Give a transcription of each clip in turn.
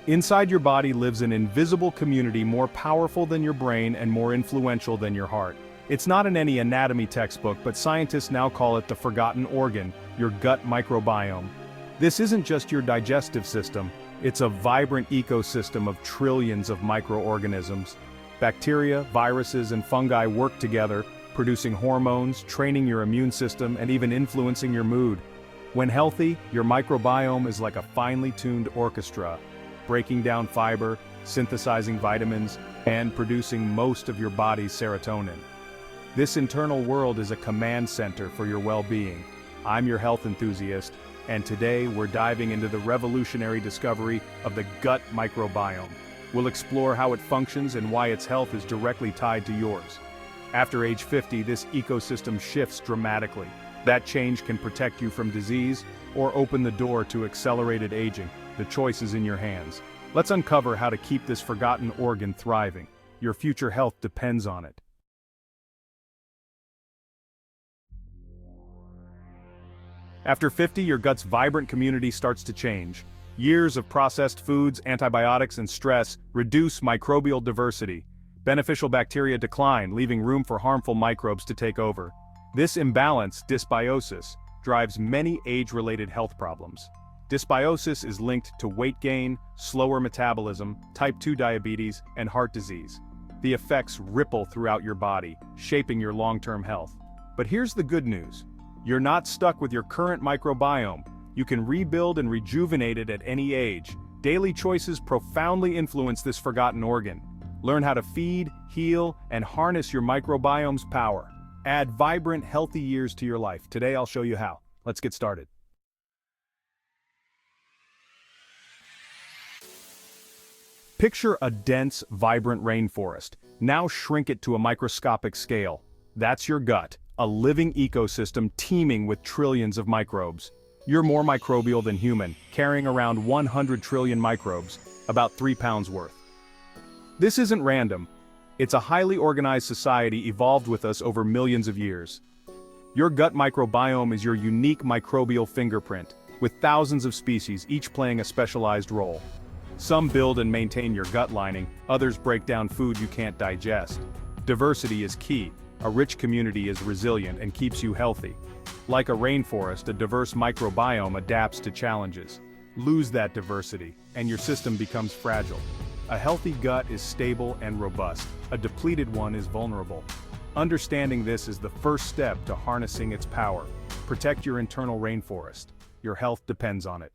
Inside your body lives an invisible community more powerful than your brain and more influential than your heart. It's not in any anatomy textbook, but scientists now call it the forgotten organ, your gut microbiome. This isn't just your digestive system, it's a vibrant ecosystem of trillions of microorganisms. Bacteria, viruses, and fungi work together, producing hormones, training your immune system, and even influencing your mood. When healthy, your microbiome is like a finely tuned orchestra, breaking down fiber, synthesizing vitamins, and producing most of your body's serotonin. This internal world is a command center for your well-being. I'm your health enthusiast, and today we're diving into the revolutionary discovery of the gut microbiome. We'll explore how it functions and why its health is directly tied to yours. After age 50, this ecosystem shifts dramatically. That change can protect you from disease or open the door to accelerated aging. The choice is in your hands. Let's uncover how to keep this forgotten organ thriving. Your future health depends on it. After 50, your gut's vibrant community starts to change. Years of processed foods, antibiotics, and stress reduce microbial diversity. Beneficial bacteria decline, leaving room for harmful microbes to take over. This imbalance, dysbiosis, drives many age-related health problems. Dysbiosis is linked to weight gain, slower metabolism, type 2 diabetes, and heart disease. The effects ripple throughout your body, shaping your long-term health. But here's the good news. You're not stuck with your current microbiome. You can rebuild and rejuvenate it at any age. Daily choices profoundly influence this forgotten organ. Learn how to feed, heal, and harness your microbiome's power. Add vibrant, healthy years to your life. Today I'll show you how. Let's get started. Picture a dense, vibrant rainforest. Now shrink it to a microscopic scale. That's your gut, a living ecosystem teeming with trillions of microbes. You're more microbial than human, carrying around 100 trillion microbes, about 3 pounds worth. This isn't random. It's a highly organized society evolved with us over millions of years. Your gut microbiome is your unique microbial fingerprint, with thousands of species each playing a specialized role. Some build and maintain your gut lining, others break down food you can't digest. Diversity is key. A rich community is resilient and keeps you healthy. Like a rainforest, a diverse microbiome adapts to challenges. Lose that diversity, and your system becomes fragile. A healthy gut is stable and robust. A depleted one is vulnerable. Understanding this is the first step to harnessing its power. Protect your internal rainforest. Your health depends on it.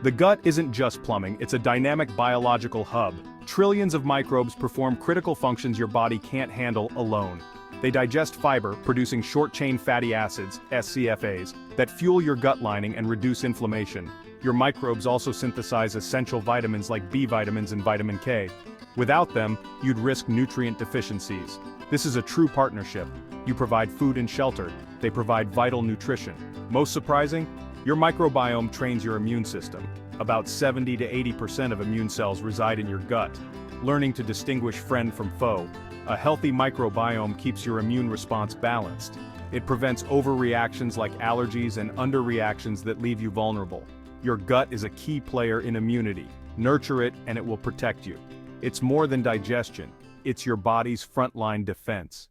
The gut isn't just plumbing, it's a dynamic biological hub. Trillions of microbes perform critical functions your body can't handle alone. They digest fiber, producing short-chain fatty acids, SCFAs, that fuel your gut lining and reduce inflammation. Your microbes also synthesize essential vitamins like B vitamins and vitamin K. Without them, you'd risk nutrient deficiencies. This is a true partnership. You provide food and shelter, they provide vital nutrition. Most surprising? Your microbiome trains your immune system. About 70 to 80% of immune cells reside in your gut. Learning to distinguish friend from foe. A healthy microbiome keeps your immune response balanced. It prevents overreactions like allergies and underreactions that leave you vulnerable. Your gut is a key player in immunity. Nurture it and it will protect you. It's more than digestion. It's your body's frontline defense.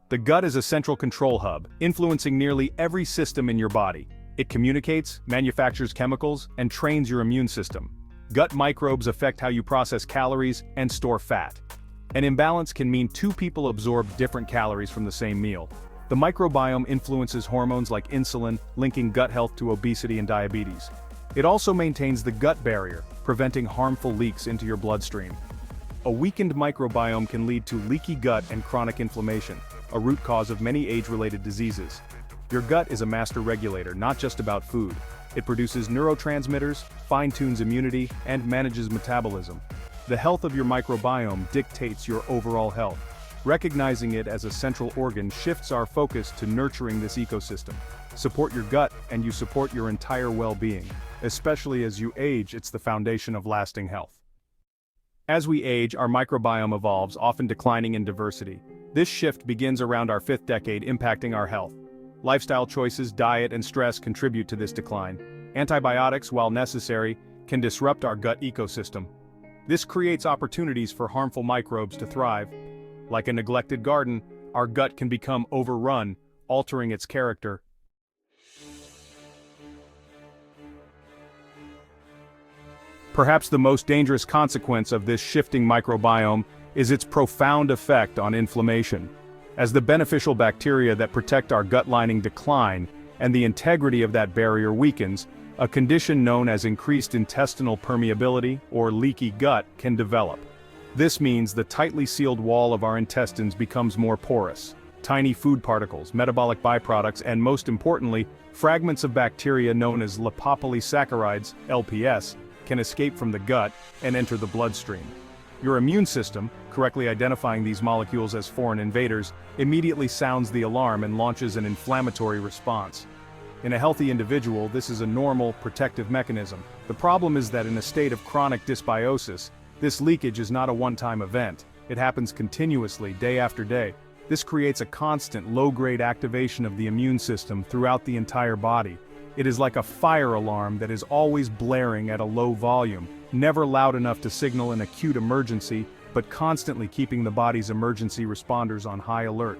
The gut is a central control hub, influencing nearly every system in your body. It communicates, manufactures chemicals, and trains your immune system. Gut microbes affect how you process calories and store fat. An imbalance can mean two people absorb different calories from the same meal. The microbiome influences hormones like insulin, linking gut health to obesity and diabetes. It also maintains the gut barrier, preventing harmful leaks into your bloodstream. A weakened microbiome can lead to leaky gut and chronic inflammation, a root cause of many age-related diseases. Your gut is a master regulator, not just about food. It produces neurotransmitters, fine-tunes immunity, and manages metabolism. The health of your microbiome dictates your overall health. Recognizing it as a central organ shifts our focus to nurturing this ecosystem. Support your gut, and you support your entire well-being. Especially as you age, it's the foundation of lasting health. As we age, our microbiome evolves, often declining in diversity. This shift begins around our fifth decade, impacting our health. Lifestyle choices, diet, and stress contribute to this decline. Antibiotics, while necessary, can disrupt our gut ecosystem. This creates opportunities for harmful microbes to thrive. Like a neglected garden, our gut can become overrun, altering its character. Perhaps the most dangerous consequence of this shifting microbiome is its profound effect on inflammation. As the beneficial bacteria that protect our gut lining decline, and the integrity of that barrier weakens, a condition known as increased intestinal permeability, or leaky gut, can develop. This means the tightly sealed wall of our intestines becomes more porous. Tiny food particles, metabolic byproducts, and most importantly, fragments of bacteria known as lipopolysaccharides, LPS, can escape from the gut and enter the bloodstream. Your immune system, correctly identifying these molecules as foreign invaders, immediately sounds the alarm and launches an inflammatory response. In a healthy individual, this is a normal, protective mechanism. The problem is that in a state of chronic dysbiosis, this leakage is not a one-time event. It happens continuously, day after day. This creates a constant, low-grade activation of the immune system throughout the entire body. It is like a fire alarm that is always blaring at a low volume, never loud enough to signal an acute emergency, but constantly keeping the body's emergency responders on high alert.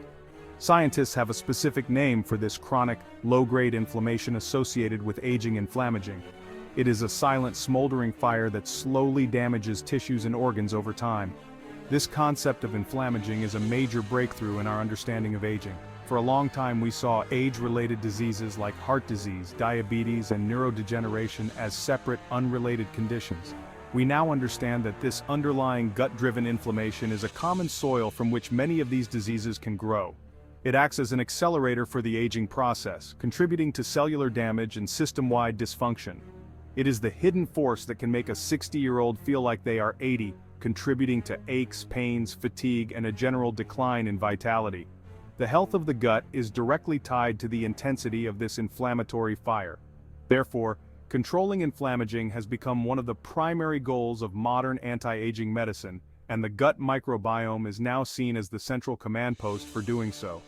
Scientists have a specific name for this chronic, low-grade inflammation associated with aging inflammaging. It is a silent, smoldering fire that slowly damages tissues and organs over time. This concept of inflammaging is a major breakthrough in our understanding of aging. For a long time we saw age-related diseases like heart disease, diabetes, and neurodegeneration as separate, unrelated conditions. We now understand that this underlying gut-driven inflammation is a common soil from which many of these diseases can grow. It acts as an accelerator for the aging process, contributing to cellular damage and system-wide dysfunction. It is the hidden force that can make a 60-year-old feel like they are 80, contributing to aches, pains, fatigue, and a general decline in vitality. The health of the gut is directly tied to the intensity of this inflammatory fire. Therefore, controlling inflammaging has become one of the primary goals of modern anti-aging medicine, and the gut microbiome is now seen as the central command post for doing so.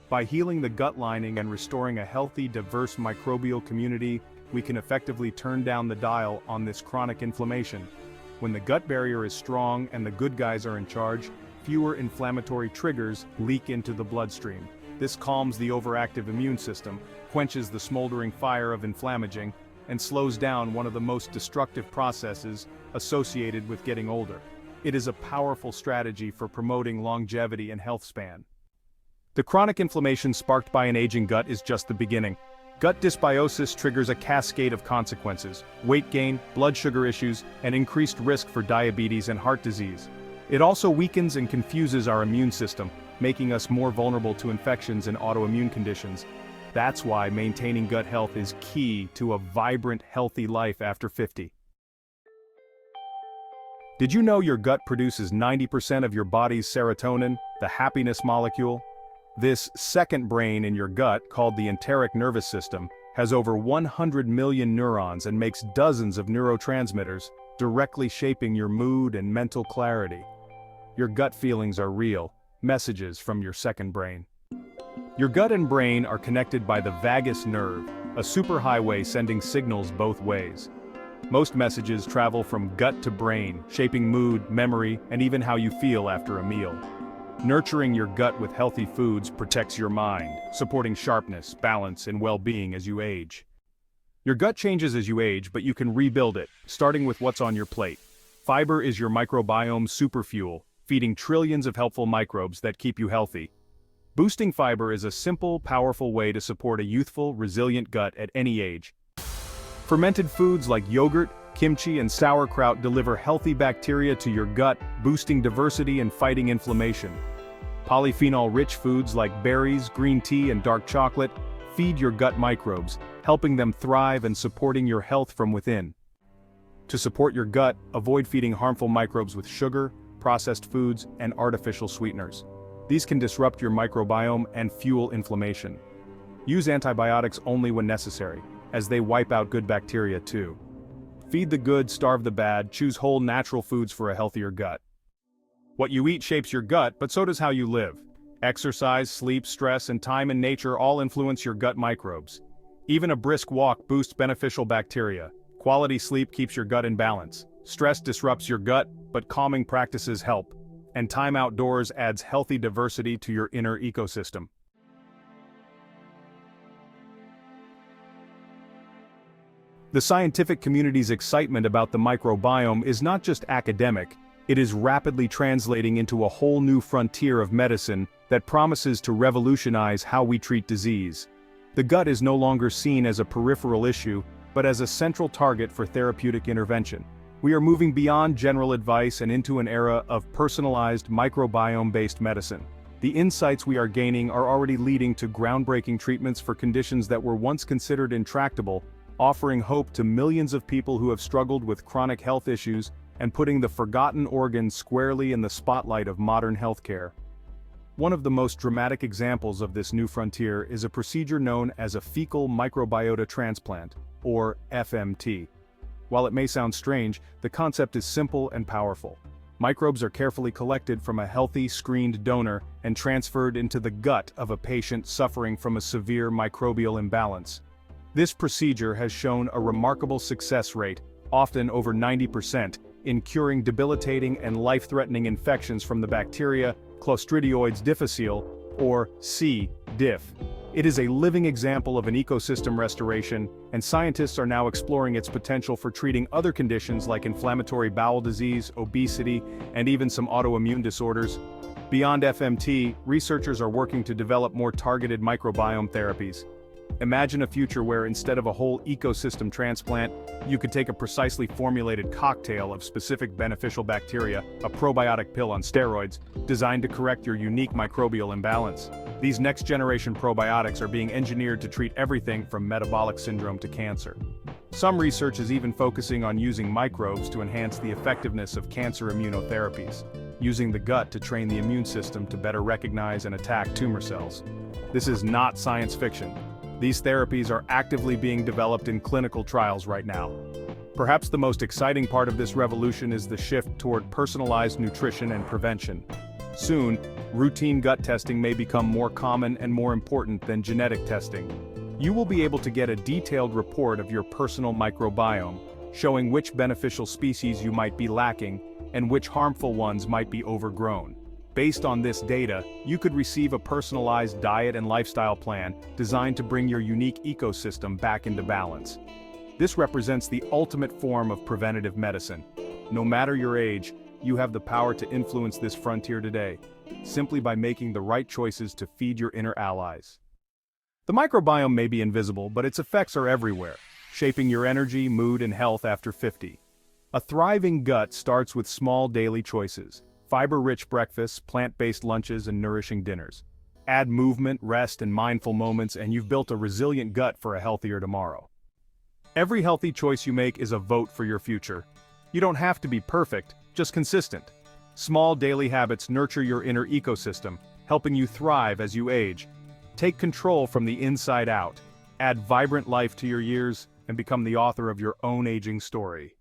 By healing the gut lining and restoring a healthy, diverse microbial community, we can effectively turn down the dial on this chronic inflammation. When the gut barrier is strong and the good guys are in charge, fewer inflammatory triggers leak into the bloodstream. This calms the overactive immune system, quenches the smoldering fire of inflammaging, and slows down one of the most destructive processes associated with getting older. It is a powerful strategy for promoting longevity and health span. The chronic inflammation sparked by an aging gut is just the beginning. Gut dysbiosis triggers a cascade of consequences: weight gain, blood sugar issues, and increased risk for diabetes and heart disease. It also weakens and confuses our immune system, making us more vulnerable to infections and autoimmune conditions. That's why maintaining gut health is key to a vibrant, healthy life after 50. Did you know your gut produces 90% of your body's serotonin, the happiness molecule? This second brain in your gut, called the enteric nervous system, has over 100 million neurons and makes dozens of neurotransmitters, directly shaping your mood and mental clarity. Your gut feelings are real, messages from your second brain. Your gut and brain are connected by the vagus nerve, a superhighway sending signals both ways. Most messages travel from gut to brain, shaping mood, memory, and even how you feel after a meal. Nurturing your gut with healthy foods protects your mind, supporting sharpness, balance, and well-being as you age. Your gut changes as you age, but you can rebuild it, starting with what's on your plate. Fiber is your microbiome's superfuel, feeding trillions of helpful microbes that keep you healthy. Boosting fiber is a simple, powerful way to support a youthful, resilient gut at any age. Fermented foods like yogurt, kimchi, and sauerkraut deliver healthy bacteria to your gut, boosting diversity and fighting inflammation. Polyphenol-rich foods like berries, green tea, and dark chocolate feed your gut microbes, helping them thrive and supporting your health from within. To support your gut, avoid feeding harmful microbes with sugar, processed foods, and artificial sweeteners. These can disrupt your microbiome and fuel inflammation. Use antibiotics only when necessary, as they wipe out good bacteria too. Feed the good, starve the bad, choose whole natural foods for a healthier gut. What you eat shapes your gut, but so does how you live. Exercise, sleep, stress, and time in nature all influence your gut microbes. Even a brisk walk boosts beneficial bacteria. Quality sleep keeps your gut in balance. Stress disrupts your gut, but calming practices help. And time outdoors adds healthy diversity to your inner ecosystem. The scientific community's excitement about the microbiome is not just academic, it is rapidly translating into a whole new frontier of medicine that promises to revolutionize how we treat disease. The gut is no longer seen as a peripheral issue, but as a central target for therapeutic intervention. We are moving beyond general advice and into an era of personalized microbiome-based medicine. The insights we are gaining are already leading to groundbreaking treatments for conditions that were once considered intractable, offering hope to millions of people who have struggled with chronic health issues and putting the forgotten organ squarely in the spotlight of modern healthcare. One of the most dramatic examples of this new frontier is a procedure known as a fecal microbiota transplant, or FMT. While it may sound strange, the concept is simple and powerful. Microbes are carefully collected from a healthy, screened donor and transferred into the gut of a patient suffering from a severe microbial imbalance. This procedure has shown a remarkable success rate, often over 90%, in curing debilitating and life-threatening infections from the bacteria Clostridioides difficile, or C. diff. It is a living example of an ecosystem restoration, and scientists are now exploring its potential for treating other conditions like inflammatory bowel disease, obesity, and even some autoimmune disorders. Beyond FMT, researchers are working to develop more targeted microbiome therapies. Imagine a future where instead of a whole ecosystem transplant, you could take a precisely formulated cocktail of specific beneficial bacteria, a probiotic pill on steroids, designed to correct your unique microbial imbalance. These next-generation probiotics are being engineered to treat everything from metabolic syndrome to cancer. Some research is even focusing on using microbes to enhance the effectiveness of cancer immunotherapies, using the gut to train the immune system to better recognize and attack tumor cells. This is not science fiction. These therapies are actively being developed in clinical trials right now. Perhaps the most exciting part of this revolution is the shift toward personalized nutrition and prevention. Soon, routine gut testing may become more common and more important than genetic testing. You will be able to get a detailed report of your personal microbiome, showing which beneficial species you might be lacking and which harmful ones might be overgrown. Based on this data, you could receive a personalized diet and lifestyle plan designed to bring your unique ecosystem back into balance. This represents the ultimate form of preventative medicine. No matter your age, you have the power to influence this frontier today, simply by making the right choices to feed your inner allies. The microbiome may be invisible, but its effects are everywhere, shaping your energy, mood, and health after 50. A thriving gut starts with small daily choices. Fiber-rich breakfasts, plant-based lunches, and nourishing dinners. Add movement, rest, and mindful moments, and you've built a resilient gut for a healthier tomorrow. Every healthy choice you make is a vote for your future. You don't have to be perfect, just consistent. Small daily habits nurture your inner ecosystem, helping you thrive as you age. Take control from the inside out. Add vibrant life to your years, and become the author of your own aging story.